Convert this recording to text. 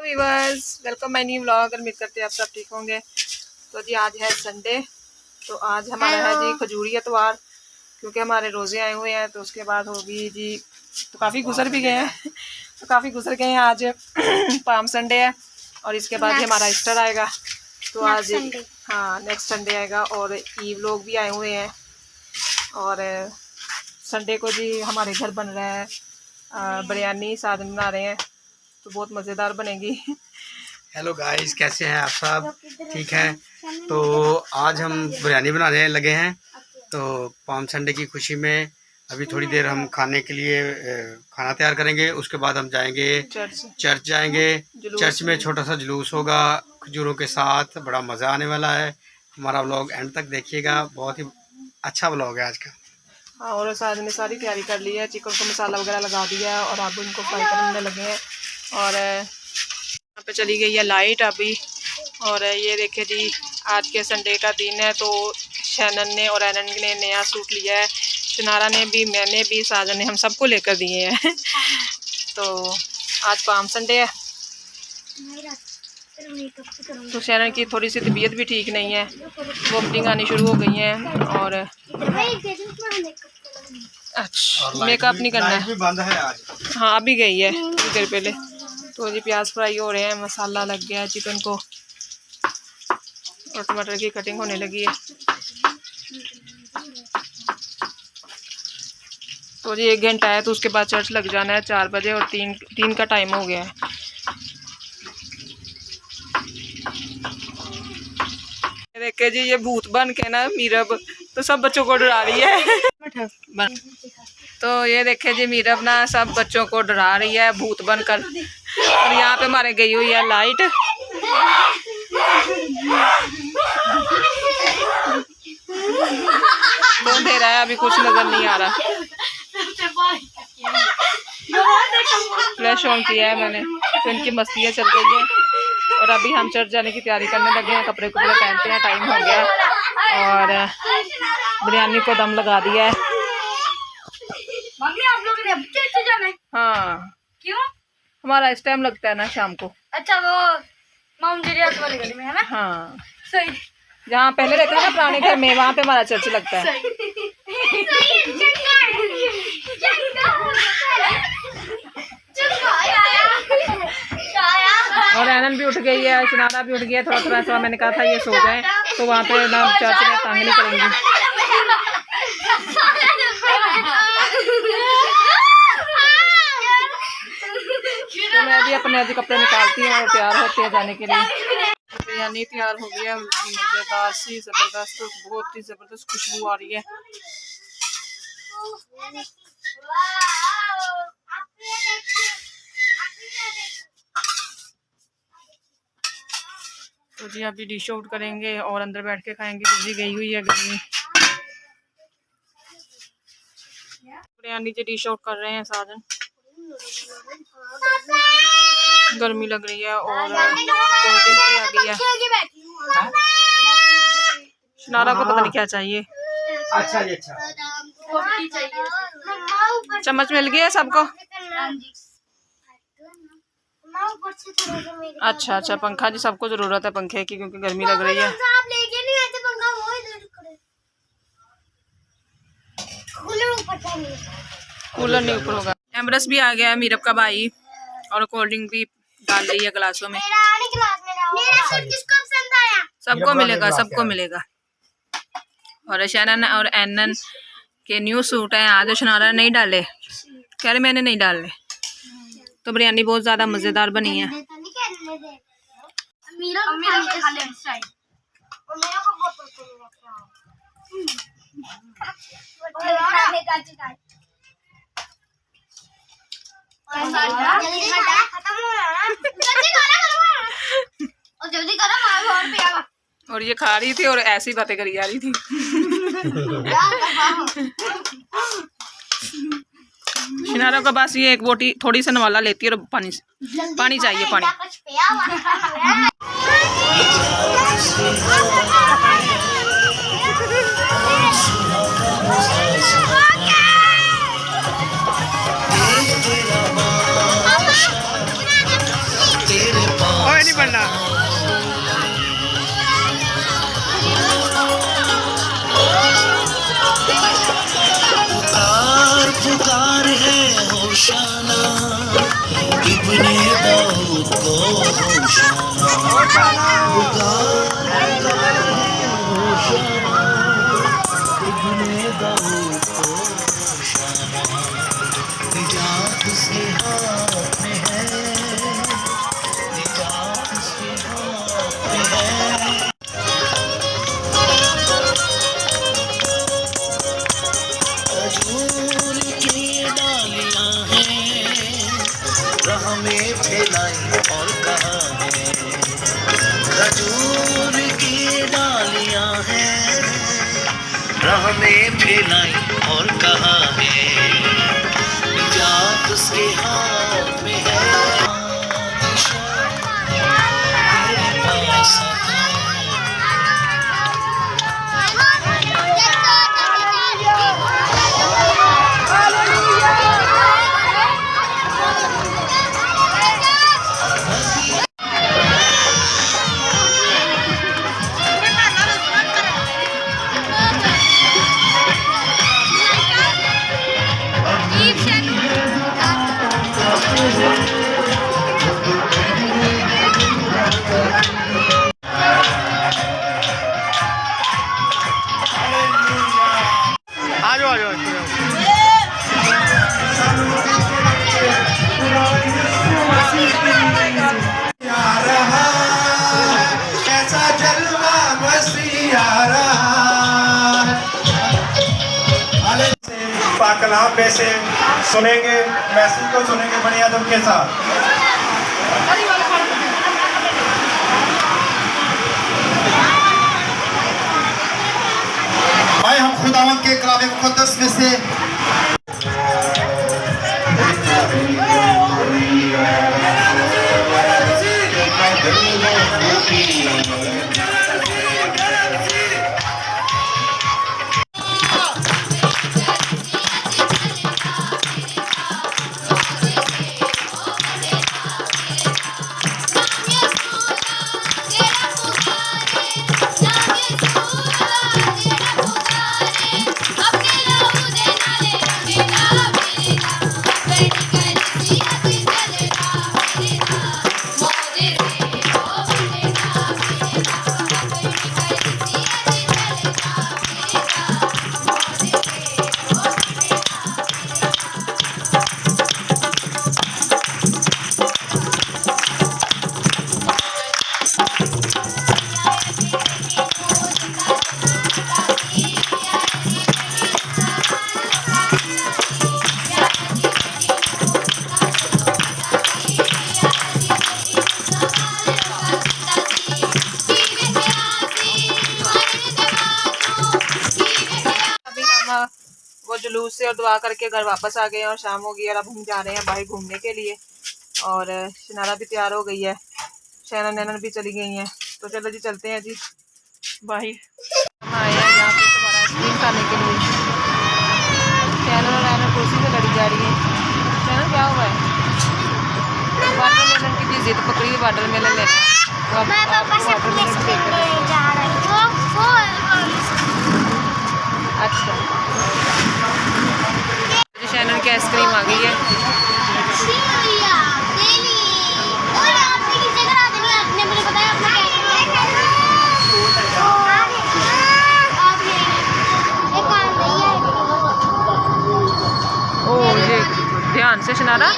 Viewers, welcome my new vlog. उम्मीद करते हैं आप सब ठीक होंगे। तो जी आज है संडे, तो आज हमारा है जी खजूरी इतवार, क्योंकि हमारे रोज़े आए हुए हैं। तो उसके बाद होगी जी, तो काफ़ी गुजर भी गए हैं तो काफ़ी गुजर गए हैं। आज पाम संडे है और इसके बाद ही हमारा ईस्टर आएगा। तो आज हाँ नेक्स्ट संडे आएगा और ईव लोग भी आए हुए हैं। और संडे को जी हमारे घर बन रहा है बिरयानी, साजन बना रहे हैं, तो बहुत मज़ेदार बनेगी। हेलो गाइस, कैसे हैं आप सब? ठीक है। तो आज हम बिरयानी बनाने लगे हैं। तो पाम संडे की खुशी में अभी थोड़ी देर हम खाने के लिए खाना तैयार करेंगे। उसके बाद हम जाएंगे चर्च जाएंगे। चर्च में छोटा सा जुलूस होगा खजूरों के साथ, बड़ा मज़ा आने वाला है। हमारा व्लॉग एंड तक देखिएगा, बहुत ही अच्छा व्लॉग है आज का। हाँ, और साज ने सारी तैयारी कर ली है, चिकन को मसाला वगैरह लगा दिया है और अब उनको फ्राई करने लगे हैं। और यहाँ पे चली गई है लाइट अभी। और ये देखिए जी, आज के संडे का दिन है। तो शैनन ने और एनन ने नया सूट लिया है, शनारा ने भी, मैंने भी, साजन ने, हम सबको लेकर दिए हैं। तो आज पाम संडे है। तो शैनन की थोड़ी सी तबीयत भी ठीक नहीं है, वॉमिटिंग आनी शुरू हो गई है। और अच्छा, मेकअप नहीं करना है, बंद है आज। हाँ अभी गई है थोड़ी देर पहले। तो जी प्याज फ्राई हो रहे हैं, मसाला लग गया है चिकन को और टमाटर की कटिंग होने लगी है। तो जी 1 घंटा है, तो उसके बाद चर्च लग जाना है 4 बजे और 3 का टाइम हो गया है। देखे जी, ये भूत बन के ना मीरब तो सब बच्चों को डरा रही है। तो ये देखे जी, मीरब ना सब बच्चों को डरा रही है भूत बनकर। और यहाँ पे हमारे गई हुई है लाइट। तो अंधेरा है, अभी कुछ नजर नहीं आ रहा। फ्लैश ऑन किया है मैंने, तो इनकी मस्तियाँ चल रही है। और अभी हम चर्च जाने की तैयारी करने लगे हैं, कपड़े कपड़े पहनते हैं, टाइम हो गया। और बिरयानी को दम लगा दिया है। आप लोग जाना है? हाँ, क्यों? हमारा इस टाइम लगता है ना शाम को। अच्छा, वो माउंट जेरियास वाली गली में है ना? हाँ सही। जहाँ पहले रहते हैं ना पुराने घर में, वहाँ पे हमारा चर्च लगता है। और एनन भी उठ गई है, शनारा भी उठ गया है। थोड़ा थोड़ा सा मैंने कहा था ये सो जाए, तो वहाँ पे ना चर्च में तंग नहीं करेंगी। तो मैं भी अपने आज कपड़े निकालती हूँ और तैयार होते हैं जाने के लिए। बिरयानी तैयार हो गई है, मज़ेदार सी, ज़बरदस्त, बहुत ही ज़बरदस्त खुशबू आ रही है। तो जी अभी डिश आउट करेंगे और अंदर बैठ के खाएंगे। तो जी गई हुई है गर्मी। बिरयानी जी डिश आउट कर रहे हैं साजन, गर्मी लग रही है और कोल्ड ड्रिंक भी आ गई है। शनारा को पता नहीं क्या चाहिए। अच्छा जी, अच्छा। चम्मच मिल गया सबको? अच्छा अच्छा, पंखा जी सबको जरूरत है पंखे की, क्योंकि गर्मी लग रही है। कूलर नहीं ऊपर होगा। एमरस भी आ गया है, मीरब का भाई, और कोल्ड ड्रिंक भी डाल रही है गिलासों में। सबको मिलेगा, सबको मिलेगा। और शैनन और एनन के न्यू सूट है आज, शनारा नहीं डाले, कह रहे मैंने नहीं डाले। तो बिरयानी बहुत ज़्यादा मज़ेदार बनी है। और ये खा रही थी और ऐसी बातें करी जा रही थी। शनारा का बस ये एक बोटी थोड़ी सी नवाला लेती है और पानी चाहिए, पानी। तेरे नहीं पढ़ना। पुकार है होशाना, इब्ने दाऊद को होशाना। पुकार है होशाना, इब्ने दाऊद को होशाना। निजात उसके हाथ में है, निजात उसके हाथ में है। खजूर की डालियां हैं, राह में फैलाई और कहा है। खजूर की डालियां हैं, राह में फैलाई और कहा है। निजात उसके हाथ में है। तेरे पास आ जाओ आ जाओ। ऐसा जलवा मसीह आ रहा। पाकलाम में से सुनेंगे, मैसेज को सुनेंगे बनी आदम के साथ। भाई हम खुदावंद के कलाम मुक़द्दस में से वो जुलूस से और दुआ करके घर वापस आ गए और शाम हो गई और अब हम जा रहे हैं बाहर घूमने के लिए। और शनारा भी तैयार हो गई है, शैनन नैनन भी चली गई हैं। तो चलो जी चलते हैं जी बाहर। हम आए हैं यहाँ पे तुम्हारा आइसक्रीम खाने के लिए। शैनन और नैनन कुर्सी से लड़ी जा रही है। शैनन क्या हुआ है? वाटर मेलन की जिद पकड़ी है, वाटर मेलन लेना। अच्छा शैनन की आइसक्रीम आ गई है। ओ ये ध्यान से शनारा।